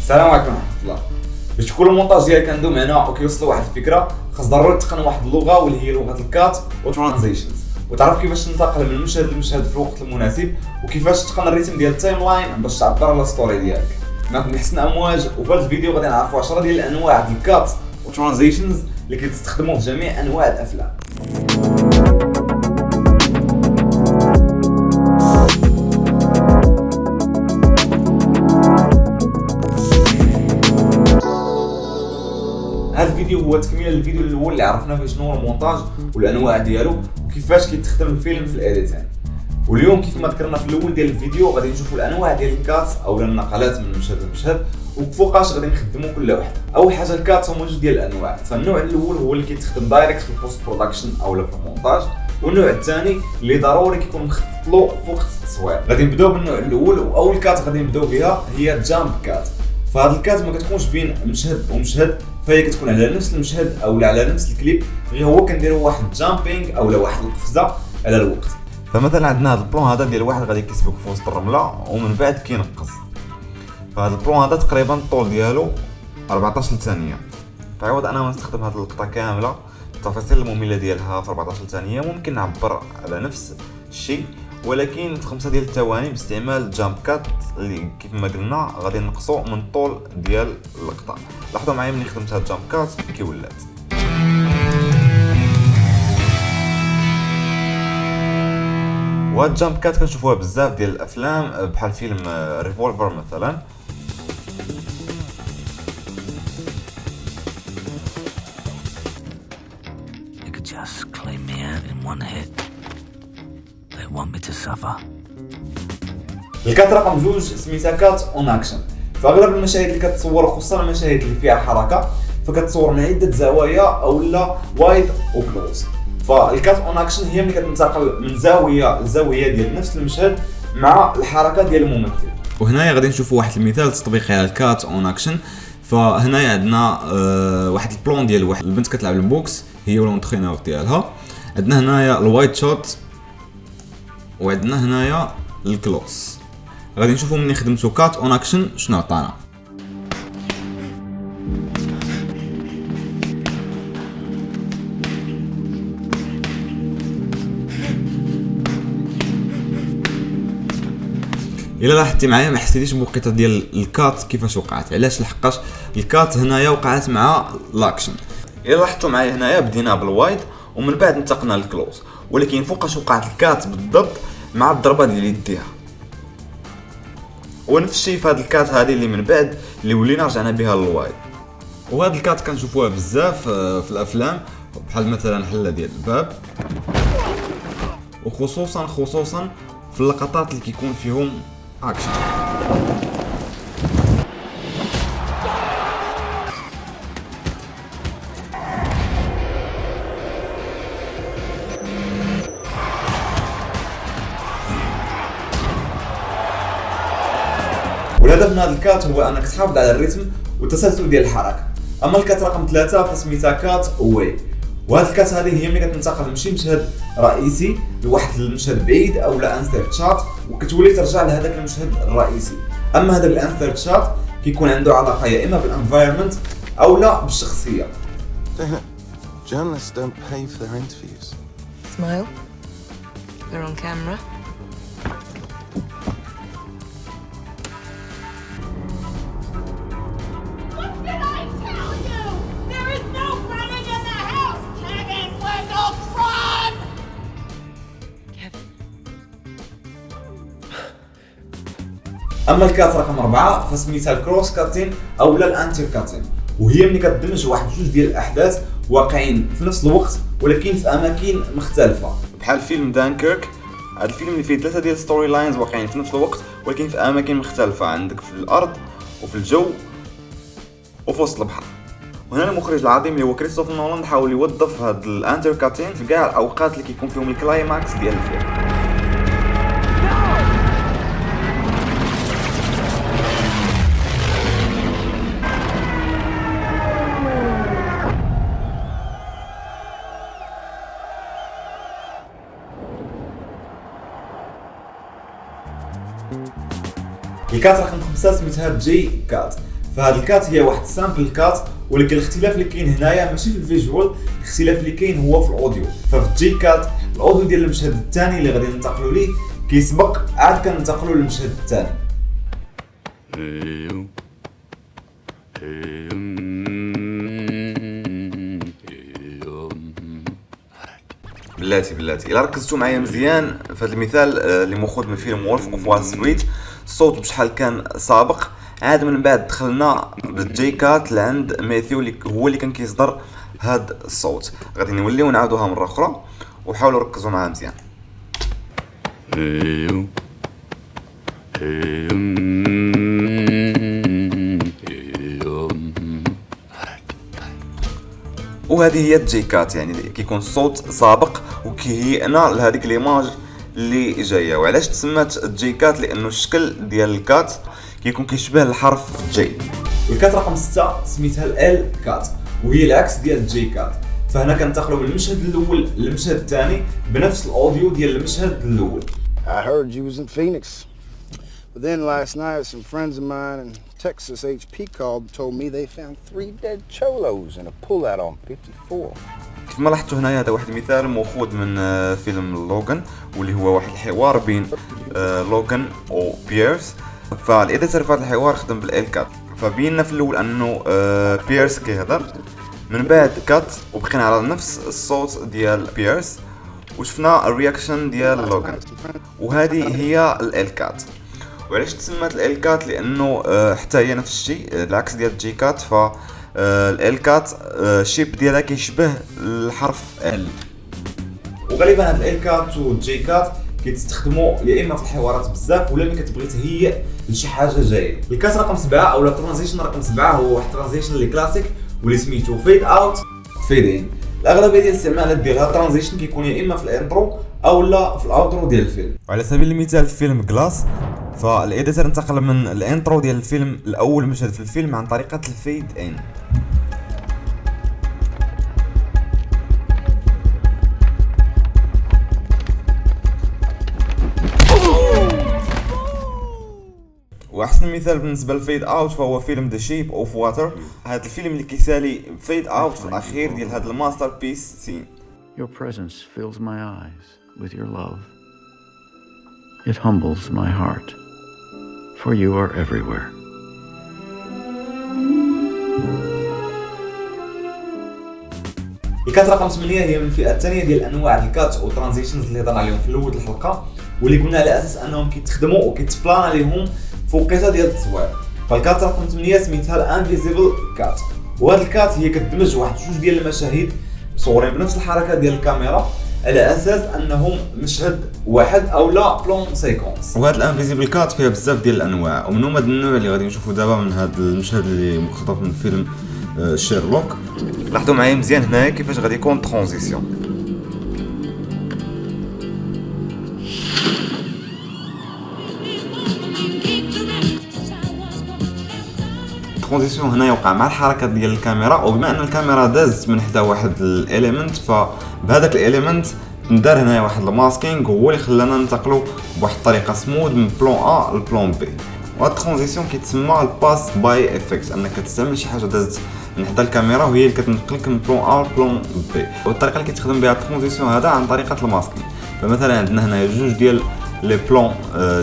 السلام عليكم ورحمه الله. باش تكون المونتاج ديالك عنده معنى وكيوصل واحد الفكره، خاص ضروري تقن واحد اللغه واللي هي لغه الكات وترانزيشنز، وتعرف كيفاش تنتقل من مشهد لمشهد في الوقت المناسب، وكيفاش تقن الريتم ديال التايم لاين باش تعبر على الستوري ديالك. معكم حسن امواج، وفي هذا الفيديو غادي نعرفوا 10 ديال الانواع ديال الكات وترانزيشنز اللي كتستخدموا في جميع انواع الافلام. هذا الفيديو هو تكمله للفيديو الاول اللي عرفنا فيه شنو هو المونتاج والانواع ديالو وكيفاش كيتخدم الفيلم في الايديتين. واليوم كيف ما ذكرنا في الاول ديال الفيديو غادي نشوفوا الانواع ديال الكات او النقلات من مشهد لمشهد وفوقاش غادي نخدموا كل وحده. اول حاجه الكات هما جوج ديال الانواع، فالنوع الاول هو اللي كيتخدم دايركت في البوست برودكشن او في المونتاج، والنوع الثاني اللي ضروري كيكون مخطط له في وقت التصوير. غادي نبداو بالنوع الاول، واول كات غادي نبداو بها هي الجامب كات. فهاد الكات ما كتكونش بين مشهد ومشهد، فهي كتكون على نفس المشهد او على نفس الكليب، غير هو كنديروا واحد الجامبينغ او واحد القفزه على الوقت. فمثلا عندنا هذا البلون هذا ديال واحد غادي كيسبق في وسط الرمله ومن بعد كينقص. فهذا البلون هذا تقريبا الطول ديالو 14 ثانيه. فعوض انا نستخدم هذه اللقطه كامله التفاصيل الممله ديالها في 14 ثانيه، ممكن نعبر على نفس الشيء ولكن في 5 ديال الثواني باستعمال جامب كات اللي كيف ما قلنا غادي نقصوا من الطول ديال اللقطه. لاحظوا معايا ملي خدمت هاد جامب كات كي ولات. وهاد جامب كات كنشوفوها بزاف ديال الافلام بحال فيلم ريفولفر مثلا. Just clean me out in one hit. They want me to suffer. الكات رقم 2 سميتها كات اون اكشن. فاغلب المشاهد اللي كتصور خصوصا المشاهد اللي فيها حركه فكتصور من عده زوايا او لا وايد وكلوز. فالكات اون اكشن هي ملي كتنتقل من زاويه لزاويه ديال نفس المشهد مع الحركه ديال الممثل. وهنايا غادي نشوفوا واحد المثال تطبيقي على الكات اون اكشن. فهنايا عندنا واحد البلون ديال واحد البنت كتلعب البوكس هي والونترينور ديالها. عندنا هنايا الوايت شوت وعندنا هنايا الكلوز. غادي نشوفوا ملي خدمتو كات اون اكشن شنو عطانا. الا لاحظتي معايا ما حسيتيش بوقيته ديال الكات كيفاش وقعت. علاش؟ لحقاش الكات هنايا وقعت مع الاكشن. الا لاحظتوا معايا هنايا بدينا بالوايد ومن بعد انتقلنا للكلوز، ولكن فوقاش وقعت الكات بالضبط مع الضربه ديال يديها. ونفس الشيء في هذه الكات هذه اللي من بعد اللي ولينا رجعنا بها للوايد. وهاد الكات كنشوفوها بزاف في الافلام بحال مثلا حله ديال الباب، وخصوصا في اللقطات اللي كيكون فيهم اكشن. والهدف من هذا الكات هو انك تحافظ على الريتم والتسلسل ديال الحركه. اما الكات رقم 3 فسميتها كات واي. وهذه الكات هذه هي ملي كتنتقل من شي مشهد رئيسي لواحد المشهد بعيد او لا انسيرت شات وكتولي ترجع لهذاك المشهد الرئيسي. اما هذا الانسيرت شات كيكون عنده علاقه يا اما بالانفايرمنت او لا بالشخصيه. Journalists don't pay for their interviews. Smile. They're on camera. اما الكات رقم 4 فسميتها الكروس كاتين او لا الانتر كاتين، وهي ملي كتدمج واحد جوج ديال الاحداث واقعين في نفس الوقت ولكن في اماكن مختلفه. بحال فيلم دانكيرك، هذا الفيلم اللي فيه 3 ديال ستوري لاينز واقعين في نفس الوقت ولكن في اماكن مختلفه، عندك في الارض وفي الجو وفي وسط البحر. وهنا المخرج العظيم اللي هو كريستوفر نولان حاول يوظف هاد الانتر كاتين في كاع الاوقات اللي كيكون فيهم الكلايماكس ديال الفيلم. الكات رقم 5 سميتها جي كات. فهاد الكات هي واحد سامبل كات، ولكن الاختلاف اللي كاين هنايا ماشي في الفيجوال، الاختلاف اللي كاين هو في الاوديو. ففي الجي كات الاوديو ديال المشهد الثاني اللي غادي ننتقلوا ليه كيسبق عاد كننتقلوا للمشهد الثاني. بلاتي الا ركزتوا معايا مزيان في هذا المثال اللي ماخوذ من فيلم وولف اوف وول ستريت، الصوت بشحال كان سابق، عاد من بعد دخلنا بالجي كات لعند ماثيو اللي هو اللي كان كيصدر هذا الصوت. غادي نوليو نعاودوها مره اخرى وحاولوا ركزوا معاها مزيان. وهذه هي الجي كات، يعني كيكون الصوت سابق وكيهيئنا لهذيك ليماج اللي جايه. وعلاش تسمات الجي كات؟ لانه الشكل ديال الكات كيكون كيشبه الحرف جي. والكات رقم 6 سميتها ال كات، وهي العكس ديال الجي كات. فهنا كننتقلوا من المشهد الاول للمشهد الثاني بنفس الاوديو ديال المشهد الاول. I heard you was in Phoenix. But then last night some friends of mine in Texas HP called and told me they found 3 dead cholos in a pullout on 54. كما لاحظتوا هنايا هذا واحد المثال مأخوذ من فيلم لوغان، واللي هو واحد الحوار بين لوغان و بيرس. فالإديتور في هذا الحوار خدم بالال كات، فبينا في الاول انه بيرس كيهضر، من بعد كات وبقينا على نفس الصوت ديال بيرس وشفنا الرياكشن ديال لوغان، وهذه هي ال كات. وعلاش تسمات ال كات؟ لانه حتى هي نفس الشيء العكس ديال الجي كات. ف ال كات الشيب ديالها كيشبه الحرف ال، وغالبا هاد ال كات والجي كات كيتستخدموا يا اما في الحوارات بزاف ولا ملي كتبغي تهيئ لشي حاجه جايه. الكات رقم 7 او الترانزيشن رقم 7 هو واحد الترانزيشن اللي كلاسيك واللي سميتو فيد اوت فيد ان. الاغلبيه ديال الاستعمالات ديال هاد الترانزيشن كيكون يا اما في الانترو او لا في الاوترو ديال الفيلم. وعلى سبيل المثال في فيلم كلاس، فالإديتور انتقل من الانترو ديال الفيلم الاول مشهد في الفيلم عن طريقه الفيد ان. واحسن مثال بالنسبه للفيد اوت فهو فيلم ذا شيب اوف واتر. هذا الفيلم اللي كيسالي فيد اوت في الاخير ديال هذا الماستر بيس سين. Your presence fills my eyes with your love. It humbles my heart, for you are everywhere. الكات رقم 8 هي من الفئه الثانيه ديال انواع الكات او ترانزيشنز اللي هضرنا عليهم في الاول الحلقه، واللي قلنا على اساس انهم كيتخدموا وكيتبلان عليهم فوقيته ديال التصوير. فالكات رقم 8 سميتها الانفيزيبل كات، وهاد الكات هي كتدمج واحد جوج ديال المشاهد مصورين بنفس الحركه ديال الكاميرا على اساس انهم مشهد واحد او لا بلون سيكونس. وهاد الانفيزيبل كات فيها بزاف ديال الانواع، ومنهم هاد النوع اللي غادي نشوفوا دابا من هاد المشهد اللي مقتطف من فيلم شيرلوك. لاحظوا معايا مزيان هنايا كيفاش غادي يكون ترانزيسيون. الترانزيسيون هنا يوقع مع الحركه ديال الكاميرا، وبما ان الكاميرا دازت من حدا واحد الاليمنت فبهذاك الاليمنت ندار هنا واحد الماسكينغ هو اللي خلانا ننتقلوا بواحد الطريقه سموث من بلون ا لبلون بي. وهاد الترانزيسيون كيتسمى الباس باي افكت، انك كتستعمل شي حاجه دازت من حدا الكاميرا وهي اللي كتنقلك من بلون ا لبلون بي. والطريقه اللي كيتخدم بها الترانزيسيون هذا عن طريقه الماسكينغ. فمثلا عندنا هنا جوج ديال لي بلون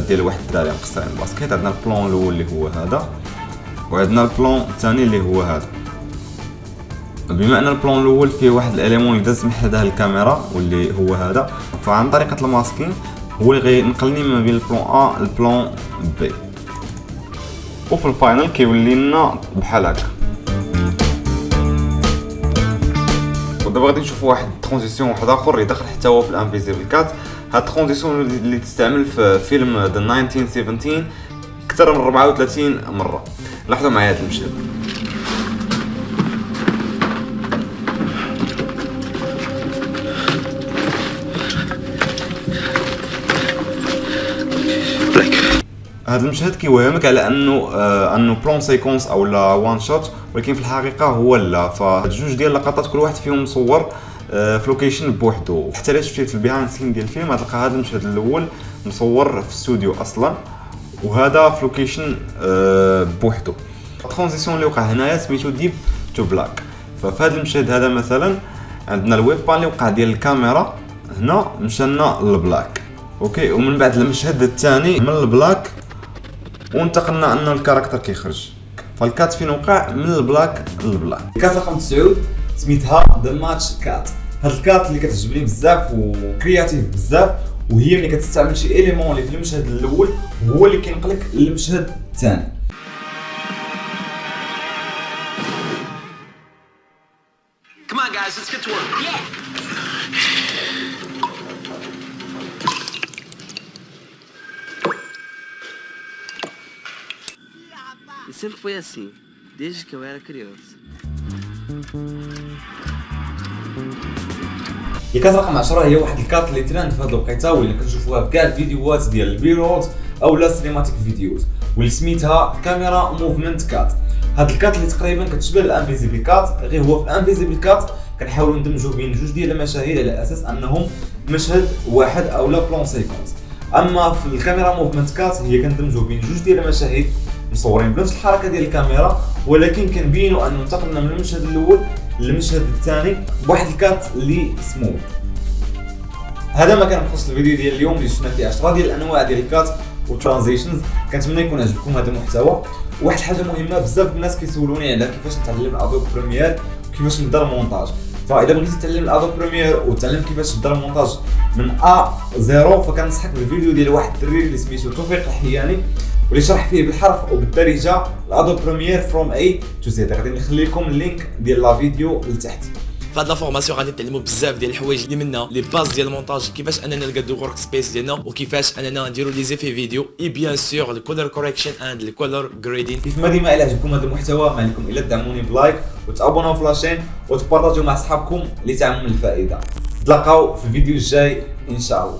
ديال واحد الدراري مقصرين الباسكيت. عندنا البلون الاول اللي هو هذا، وعندنا البلون الثاني اللي هو هذا. بما ان البلون الاول فيه واحد الاليمون اللي داز من حدا الكاميرا واللي هو هذا، فعن طريقه الماسكين هو اللي غينقلني ما بين البلون ا والبلون بي، وفي الفاينل كيولي لنا بحال هكا. ودابا غادي نشوفوا واحد ترانزيسيون واحد اخر يدخل حتى هو في الانفيزيبل كات. هاد الترانزيسيون اللي تستعمل في فيلم ذا 1917 اكثر من 34 مره. لاحظوا معايا هذا المشهد. هذا المشهد كيوهمك على انه بلون سيكونس او لا وان شوت، ولكن في الحقيقه هو لا. فجوج ديال اللقطات كل واحد فيهم مصور في لوكيشن بوحدو. حتى الا شفتي في البيهايند سين ديال الفيلم غتلقى هذا المشهد الاول مصور في استوديو اصلا، وهذا في لوكيشن بوحدو. الترانزيسيون اللي وقع هنايا سميتو ديب تو بلاك. ففي هذا المشهد هذا مثلا عندنا الويب بان اللي وقع ديال الكاميرا هنا مشينا للبلاك، اوكي. ومن بعد المشهد الثاني من البلاك وانتقلنا ان الكاركتر كيخرج. فالكات فين وقع من البلاك للبلاك. الكات رقم 9 سميتها ذا ماتش كات. هاد الكات اللي كتعجبني بزاف وكرياتيف بزاف، وهي ملي كتستعمل شي اليمون اللي في المشهد الاول هو اللي كينقلك للمشهد الثاني. Come on guys, let's get to work. Yeah. E sempre foi assim, desde que eu era criança. الكات رقم 10 هي واحد الكات اللي ترند في هاد الوقيته واللي كنشوفوها بكاع الفيديوهات ديال البيرولز او لا سينماتيك فيديوز، واللي سميتها كاميرا موفمنت كات. هاد الكات اللي تقريبا كتشبه الانفيزيبل كات، غير هو في الانفيزيبل كات كنحاولوا ندمجوا بين جوج ديال المشاهد على اساس انهم مشهد واحد او لا بلون سيكونس. اما في الكاميرا موفمنت كات هي كندمجوا بين جوج ديال المشاهد مصورين بنفس الحركه ديال الكاميرا، ولكن كنبينوا انه انتقلنا من المشهد الاول للمشهد الثاني بواحد الكات اللي سموث. هذا ما كان بخصوص الفيديو ديال اليوم اللي شفنا فيه 10 ديال الانواع ديال الكات والترانزيشنز. كنتمنى يكون عجبكم هذا المحتوى. واحد الحاجه مهمه بزاف الناس كيسولوني على كيفاش نتعلم ادوب بريمير وكيفاش ندير المونتاج. فاذا بغيتي تتعلم الادوب بريمير وتعلم كيفاش دير المونتاج من A0 فكنصحك بالفيديو ديال واحد الدري اللي سميتو توفيق الحياني واللي شرح فيه بالحرف وبالدارجه الادوب بريمير فروم A to Z. غادي نخلي لكم اللينك ديال لا فيديو لتحت. فهاد لا فورماسيون غادي نتعلموا بزاف ديال الحوايج اللي منها لي باز ديال المونتاج، كيفاش اننا نلقاو ورك سبيس ديالنا وكيفاش اننا نديروا لي زيفي فيديو اي بيان سور الكولر كوريكشن اند الكولر جريدين. كيف ما ديما الى عجبكم هذا المحتوى ما عليكم الا تدعموني بلايك وتابوناو في لاشين وتبارطاجيو مع صحابكم اللي تعمل الفائده. نتلاقاو في الفيديو الجاي ان شاء الله.